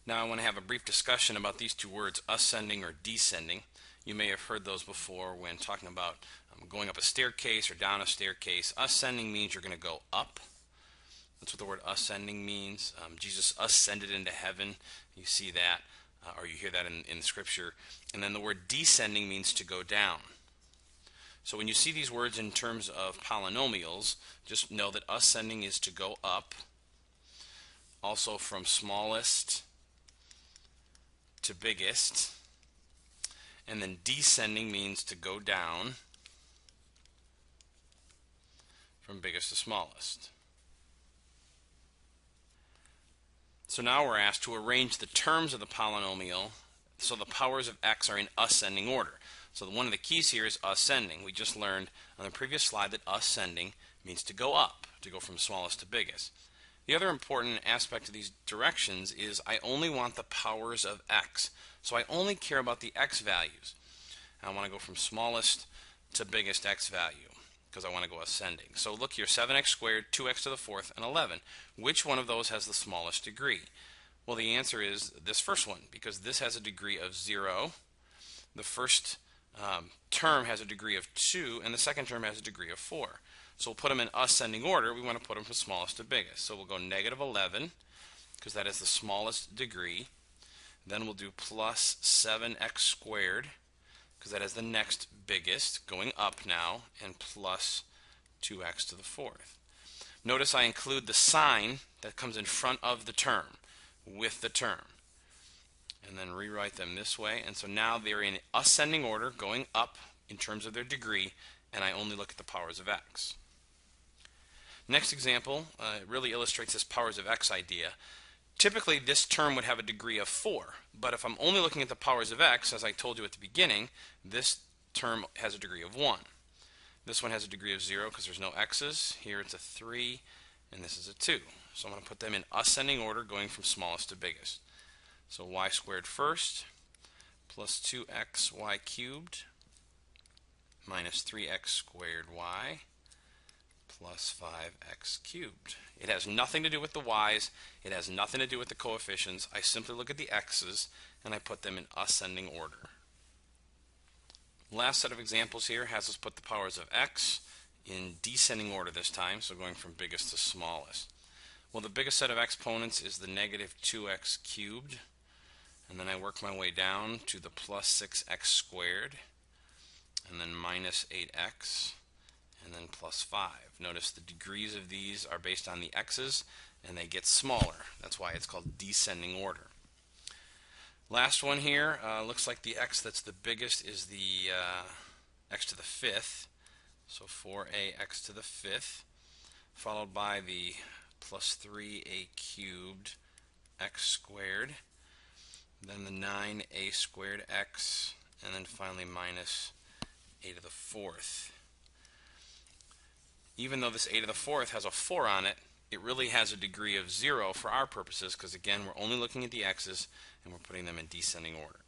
Now I want to have a brief discussion about these two words, ascending or descending. You may have heard those before when talking about going up a staircase or down a staircase. Ascending means you're going to go up. That's what the word ascending means. Jesus ascended into heaven. You see that, or you hear that in Scripture. And then the word descending means to go down. So when you see these words in terms of polynomials, just know that ascending is to go up. Also from smallest to biggest. And then descending means to go down from biggest to smallest. So now we're asked to arrange the terms of the polynomial so the powers of x are in ascending order. So one of the keys here is ascending. We just learned on the previous slide that ascending means to go up, to go from smallest to biggest. The other important aspect of these directions is I only want the powers of x. So I only care about the x values. I want to go from smallest to biggest x value because I want to go ascending. So look here, 7x squared, 2x to the fourth, and 11. Which one of those has the smallest degree? Well, the answer is this first one, because this has a degree of 0. The first term has a degree of 2, and the second term has a degree of 4. So we'll put them in ascending order. We want to put them from smallest to biggest. So we'll go negative 11, because that is the smallest degree. Then we'll do plus 7x squared, because that is the next biggest, going up now, and plus 2x to the fourth. Notice I include the sign that comes in front of the term with the term. And then rewrite them this way. And so now they're in ascending order, going up in terms of their degree, and I only look at the powers of x. Next example really illustrates this powers of x idea. Typically this term would have a degree of 4, but if I'm only looking at the powers of x, as I told you at the beginning, this term has a degree of 1. This one has a degree of 0 because there's no x's. Here it's a 3, and this is a 2. So I'm going to put them in ascending order, going from smallest to biggest. So y squared first, plus 2xy cubed, minus 3x squared y, plus 5x cubed. It has nothing to do with the y's. It has nothing to do with the coefficients. I simply look at the x's and I put them in ascending order. Last set of examples here has us put the powers of x in descending order this time, so going from biggest to smallest. Well, the biggest set of exponents is the negative 2x cubed, and then I work my way down to the plus 6x squared, and then minus 8x, and then plus 5. Notice the degrees of these are based on the x's, and they get smaller. That's why it's called descending order. Last one here, looks like the x that's the biggest is the x to the fifth. So 4a x to the fifth, followed by the plus 3a cubed x squared, then the 9a squared x, and then finally minus a to the fourth. Even though this a to the fourth has a 4 on it, it really has a degree of 0 for our purposes because, again, we're only looking at the x's and we're putting them in descending order.